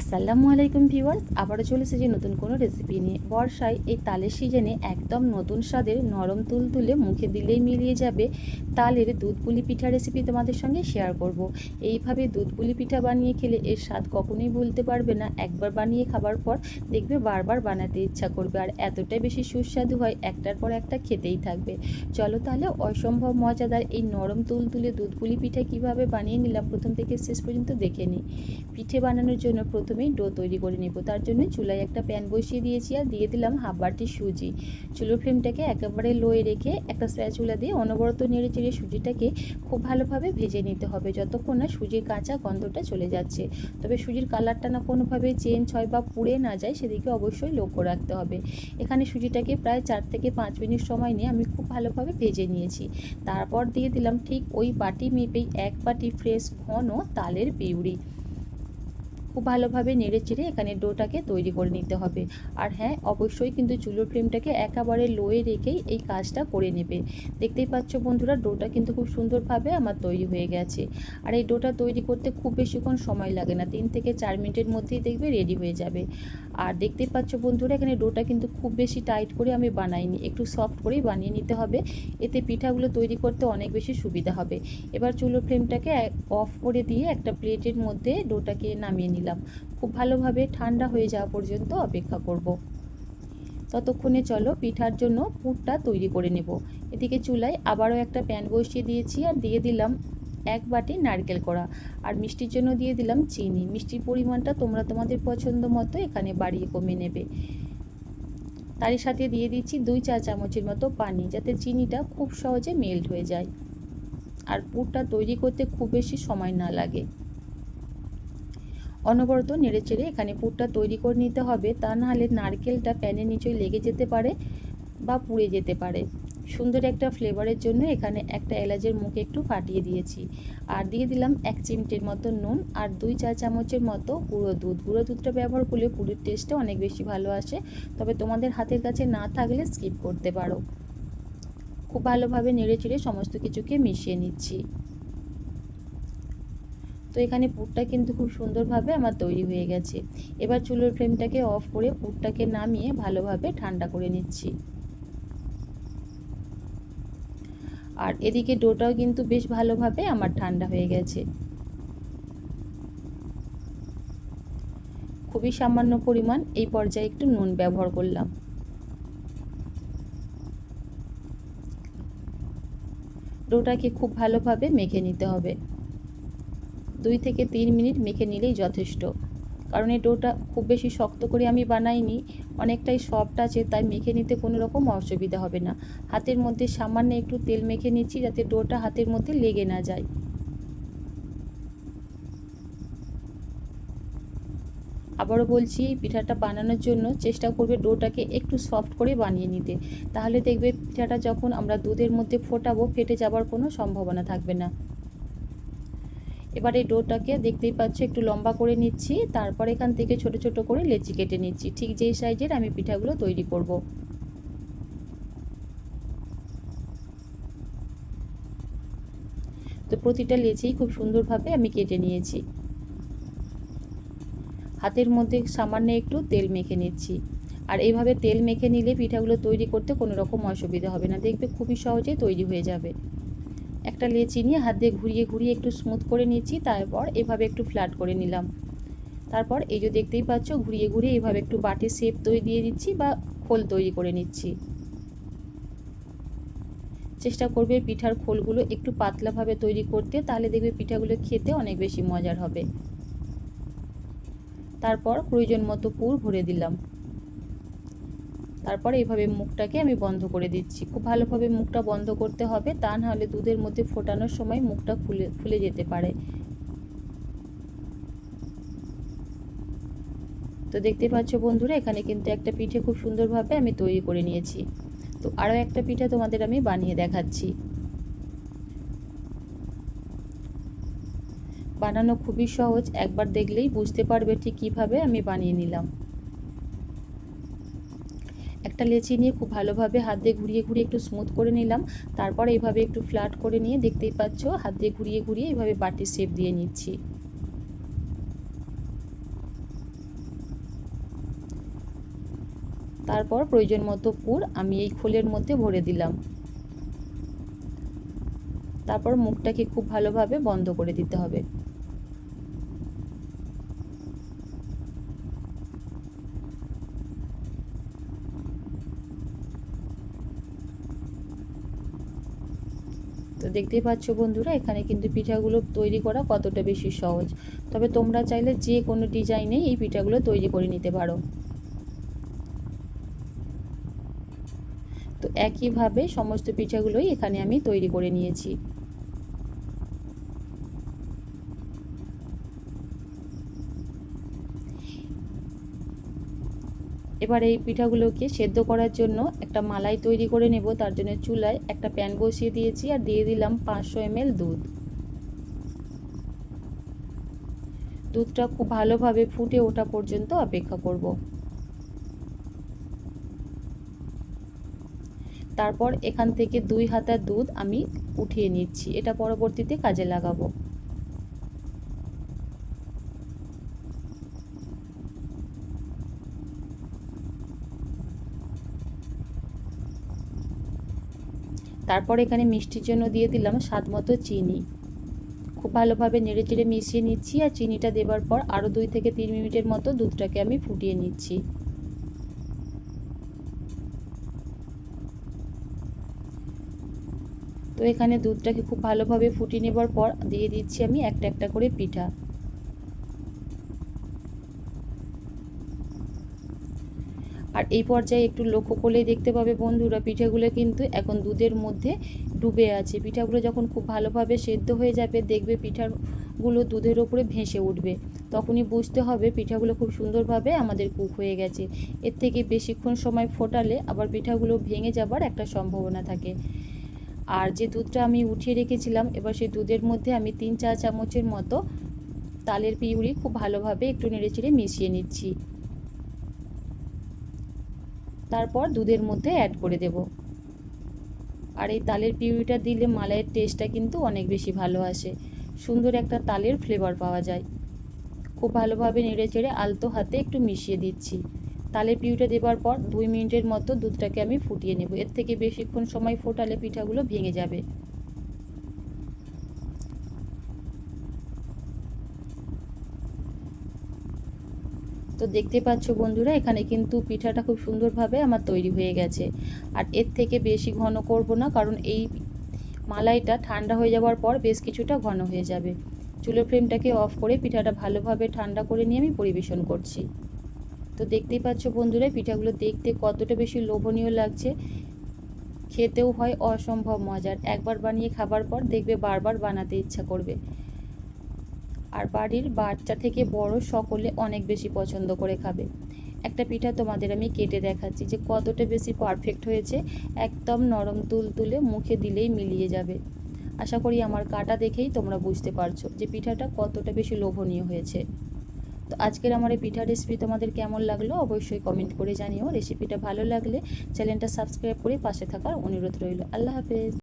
আসসালামু আলাইকুম ভিউয়ার্স, আবারও চলে এসেছি নতুন কোনো রেসিপি নিয়ে। বর্ষায় এই তালের সিজনে একদম নতুন স্বাদের নরম তুলতুলে মুখে দিলেই মিলিয়ে যাবে তালের দুধ পুলি পিঠা রেসিপি তোমাদের সঙ্গে শেয়ার করব। এইভাবে দুধ পুলি পিঠা বানিয়ে খেলে এর স্বাদ কখনোই ভুলতে পারবে না। একবার বানিয়ে খাবার পর দেখবে বারবার বানাতে ইচ্ছা করবে, আর এতটাই বেশি সুস্বাদু হয় একটার পর একটা খেতেই থাকবে। চলো তাহলে অসম্ভব মজাদার এই নরম তুলতুলে দুধ পুলি পিঠা কীভাবে বানিয়ে নিলাম প্রথম থেকে শেষ পর্যন্ত দেখে নিই। পিঠে বানানোর জন্য প্রথমেই ডো তৈরি করে নেব। তার জন্য চুলায় একটা প্যান বসিয়ে দিয়েছি আর দিয়ে দিলাম হাফ বাটি সুজি। চুলোর ফ্লেমটাকে একেবারে লোয়ে রেখে একটা স্প্যাচুলা দিয়ে অনবরত নেড়ে চেড়ে সুজিটাকে খুব ভালোভাবে ভেজে নিতে হবে যতক্ষণ না সুজির কাঁচা গন্ধটা চলে যাচ্ছে। তবে সুজির কালারটা না কোনোভাবে চেঞ্জ হয় বা পুড়ে না যায় সেদিকে অবশ্যই লক্ষ্য রাখতে হবে। এখানে সুজিটাকে প্রায় 4 থেকে 5 মিনিট সময় নিয়ে আমি খুব ভালোভাবে ভেজে নিয়েছি। তারপর দিয়ে দিলাম ঠিক ওই বাটি মেপেই 1 বাটি ফ্রেশ ঘন তালের পিউরি। খুব ভালোভাবে নেড়েচেড়ে এখানে ডোটাকে তৈরি করে নিতে হবে। আর হ্যাঁ, অবশ্যই কিন্তু চুলোর ফ্লেমটাকে একেবারে লোয়ে রেখেই এই কাজটা করে নেবে। দেখতেই পাচ্ছ বন্ধুরা, ডোটা কিন্তু খুব সুন্দরভাবে আমার তৈরি হয়ে গেছে। আর এই ডোটা তৈরি করতে খুব বেশিক্ষণ সময় লাগে না, 3 থেকে 4 মিনিটের মধ্যেই দেখবে রেডি হয়ে যাবে। আর দেখতেই পাচ্ছ বন্ধুরা, এখানে ডোটা কিন্তু খুব বেশি টাইট করে আমি বানাইনি, একটু সফট করেই বানিয়ে নিতে হবে। এতে পিঠাগুলো তৈরি করতে অনেক বেশি সুবিধা হবে। এবার চুলোর ফ্লেমটাকে অফ করে দিয়ে একটা প্লেটের মধ্যে ডোটাকে নামিয়ে নিলাম। খুব ভালোভাবে ঠান্ডা হয়ে যাওয়া পর্যন্ত অপেক্ষা করব। ততক্ষণে চলো পিঠার জন্য পুরটা তৈরি করে নেব। এদিকে চুলায় আবারও একটা প্যান বসিয়ে দিয়েছি আর দিয়ে দিলাম 1 বাটি নারকেল কোড়া, আর মিষ্টির জন্য দিয়ে দিলাম চিনি। মিষ্টির পরিমাণটা তোমরা তোমাদের পছন্দ মতো এখানে বাড়িয়ে কমিয়ে নেবে। তারই সাথে দিয়ে দিচ্ছি 2 চা চামচের মতো পানি, যাতে চিনিটা খুব সহজে মেল্ট হয়ে যায় আর পুরটা তৈরি করতে খুব বেশি সময় না লাগে। অনবরত নেড়েচেড়ে এখানে পুরটা তৈরি করে নিতে হবে, তা নাহলে নারকেলটা প্যানের নিচেই লেগে যেতে পারে বা পুড়ে যেতে পারে। সুন্দর একটা ফ্লেভারের জন্য এখানে একটা এলাচের মুখ একটু ফাটিয়ে দিয়েছি। আর দিয়ে দিলাম 1 চিমটির মতো নুন আর 2 চা চামচের মতো গুঁড়ো দুধ। গুঁড়ো দুধটা ব্যবহার করলে পুরের টেস্টটা অনেক বেশি ভালো আসে, তবে তোমাদের হাতের কাছে না থাকলে স্কিপ করতে পারো। খুব ভালোভাবে নেড়েচেড়ে সমস্ত কিছুকে মিশিয়ে নিচ্ছি। তো এখানে পুরটা কিন্তু খুব সুন্দরভাবে আমার তৈরি হয়ে গেছে। এবার চুলোর ফ্লেমটাকে অফ করে পুরটাকে নামিয়ে ভালোভাবে ঠান্ডা করে নিচ্ছি। আর এদিকে ডোটাও কিন্তু বেশ ভালোভাবে আমার ঠান্ডা হয়ে গেছে। খুবই সামান্য পরিমাণ এই পর্যায়ে একটু নুন ব্যবহার করলাম। ডোটাকে খুব ভালোভাবে মেখে নিতে হবে। 2 থেকে 3 মিনিট মেখে নিলেই যথেষ্ট, কারণ এই ডোটা খুব বেশি শক্ত করে আমি বানাইনি, অনেকটাই সফট আছে, তাই মেখে নিতে কোনো রকম অসুবিধা হবে না। হাতের মধ্যে সামান্য একটু তেল মেখে নিচ্ছি যাতে ডোটা হাতের মধ্যে লেগে না যায়। আবারও বলছি, এই পিঠাটা বানানোর জন্য চেষ্টা করবে ডোটাকে একটু সফট করে বানিয়ে নিতে, তাহলে দেখবে পিঠাটা যখন আমরা দুধের মধ্যে ফোটাবো ফেটে যাবার কোনো সম্ভাবনা থাকবে না। এবার এই ডোটাকে দেখতেই পাচ্ছ একটু লম্বা করে নিচ্ছি, তারপর এখান থেকে ছোট ছোট করে লেচি কেটে নিচ্ছি, ঠিক যেই সাইজের আমি পিঠাগুলো তৈরি করব। তো প্রতিটা লেচিই খুব সুন্দরভাবে আমি কেটে নিয়েছি। হাতের মধ্যে সামান্য একটু তেল মেখে নিচ্ছি। আর এইভাবে তেল মেখে নিলে পিঠাগুলো তৈরি করতে কোনো রকম অসুবিধা হবে না, দেখবে খুবই সহজেই তৈরি হয়ে যাবে। একটা লেচি নিয়ে হাত দিয়ে ঘুরিয়ে ঘুরিয়ে একটু স্মুথ করে নিচ্ছি, তারপর এভাবে একটু ফ্ল্যাট করে নিলাম। তারপর এই যে দেখতেই পাচ্ছ ঘুরিয়ে ঘুরিয়ে এইভাবে একটু বাটির শেপ তৈরি দিয়ে দিচ্ছি বা খোল তৈরি করে নিচ্ছি। চেষ্টা করবে পিঠার খোলগুলো একটু পাতলাভাবে তৈরি করতে, তাহলে দেখবে পিঠাগুলো খেতে অনেক বেশি মজার হবে। তারপর প্রয়োজন মতো পুর ভরে দিলাম। তারপর এইভাবে মুখটাকে আমি বন্ধ করে দিচ্ছি। খুব ভালোভাবে মুখটা বন্ধ করতে হবে, তা নাহলে দুধের মধ্যে ফোটানোর সময় মুখটা খুলে যেতে পারে। তো দেখতে পাচ্ছ বন্ধুরা, এখানে কিন্তু একটা পিঠে খুব সুন্দরভাবে আমি তৈরি করে নিয়েছি। তো আরও একটা পিঠা তোমাদের আমি বানিয়ে দেখাচ্ছি। বানানো খুবই সহজ, একবার দেখলেই বুঝতে পারবে ঠিক কীভাবে আমি বানিয়ে নিলাম। একটা লেচি নিয়ে খুব ভালোভাবে হাত দিয়ে ঘুরিয়ে ঘুরিয়ে একটু স্মুথ করে নিলাম। তারপর এইভাবে একটু ফ্ল্যাট করে নিয়ে দেখতেই পাচ্ছ হাত দিয়ে ঘুরিয়ে ঘুরিয়ে এইভাবে বাটির শেপ দিয়ে নিচ্ছি। তারপর প্রয়োজন মতো পুর আমি এই খোলের মধ্যে ভরে দিলাম। তারপর মুখটাকে খুব ভালোভাবে বন্ধ করে দিতে হবে। তো দেখতেই পাচ্ছ বন্ধুরা, এখানে কিন্তু পিঠাগুলো তৈরি করা কতটা বেশি সহজ। তবে তোমরা চাইলে যে কোনো ডিজাইনেই এই পিঠাগুলো তৈরি করে নিতে পারো। তো একইভাবে সমস্ত পিঠাগুলোই এখানে আমি তৈরি করে নিয়েছি। এবার এই পিঠাগুলোকে সেদ্ধ করার জন্য একটা মালাই তৈরি করে নেব। তার জন্য চুলায় একটা প্যান বসিয়ে দিয়েছি আর দিয়ে দিলাম 500 ml দুধ। দুধটা খুব ভালোভাবে ফুটে ওঠা পর্যন্ত অপেক্ষা করব। তারপর এখান থেকে 2 হাতা দুধ আমি উঠিয়ে নিচ্ছি, এটা পরবর্তীতে কাজে লাগাবো। তারপর এখানে মিষ্টির জন্য দিয়ে দিলাম স্বাদ মতো চিনি। খুব ভালোভাবে নেড়েচেড়ে মিশিয়ে নিচ্ছি আর চিনিটা দেওয়ার পর আরও 2 থেকে 3 মিনিটের মতো দুধটাকে আমি ফুটিয়ে নিচ্ছি। তো এখানে দুধটাকে খুব ভালোভাবে ফুটিয়ে নেবার পর দিয়ে দিচ্ছি আমি একটা একটা করে পিঠা। আর এই পর্যায়ে একটু লক্ষ্য করলেই দেখতে পাবে বন্ধুরা, পিঠাগুলো কিন্তু এখন দুধের মধ্যে ডুবে আছে। পিঠাগুলো যখন খুব ভালোভাবে সেদ্ধ হয়ে যাবে দেখবে পিঠাগুলো দুধের ওপরে ভেসে উঠবে, তখনই বুঝতে হবে পিঠাগুলো খুব সুন্দরভাবে আমাদের কুক হয়ে গেছে। এর থেকে বেশিক্ষণ সময় ফোটালে আবার পিঠাগুলো ভেঙে যাবার একটা সম্ভাবনা থাকে। আর যে দুধটা আমি উঠিয়ে রেখেছিলাম, এবার সেই দুধের মধ্যে আমি 3-4 চামচের মতো তালের পিউরি খুব ভালোভাবে একটু নেড়েচেড়ে মিশিয়ে নিচ্ছি। তারপর দুধের মধ্যে অ্যাড করে দেব। আর এই তালের পিউরিটা দিলে মালাইয়ের টেস্টটা কিন্তু অনেক বেশি ভালো আসে, সুন্দর একটা তালের ফ্লেভার পাওয়া যায়। খুব ভালোভাবে নেড়েচেড়ে আলতো হাতে একটু মিশিয়ে দিচ্ছি। তালের পিউরিটা দেওয়ার পর 2 মিনিটের মতো দুধটাকে আমি ফুটিয়ে নেব। এর থেকে বেশিক্ষণ সময় ফোটালে পিঠাগুলো ভেঙে যাবে। তো দেখতে পাচ্ছ বন্ধুরা, এখানে কিন্তু পিঠাটা খুব সুন্দরভাবে আমার তৈরি হয়ে গেছে। আর এর থেকে বেশি ঘন করব না, কারণ এই মালাইটা ঠান্ডা হয়ে যাওয়ার পর বেশ কিছুটা ঘন হয়ে যাবে। চুলোর ফ্লেমটাকে অফ করে পিঠাটা ভালোভাবে ঠান্ডা করে নিয়ে আমি পরিবেশন করছি। তো দেখতেই পাচ্ছ বন্ধুরা, পিঠাগুলো দেখতে কতটা বেশি লোভনীয় লাগছে, খেতেও হয় অসম্ভব মজার। একবার বানিয়ে খাবার পর দেখবে বারবার বানাতে ইচ্ছা করবে। আর বাড়ির বাচ্চা থেকে বড় সকলে অনেক বেশি পছন্দ করে খাবে। একটা পিঠা তোমাদের আমি কেটে দেখাচ্ছি যে কতটা বেশি পারফেক্ট হয়েছে, একদম নরম তুলতুলে, মুখে দিলেই মিলিয়ে যাবে। আশা করি আমার কাটা দেখেই তোমরা বুঝতে পারছো যে পিঠাটা কতটা বেশি লোভনীয় হয়েছে। তো আজকের আমার এই পিঠা রেসিপি তোমাদের কেমন লাগলো অবশ্যই কমেন্ট করে জানিও। রেসিপিটা ভালো লাগলে চ্যানেলটা সাবস্ক্রাইব করে পাশে থাকার অনুরোধ রইল। আল্লাহ হাফেজ।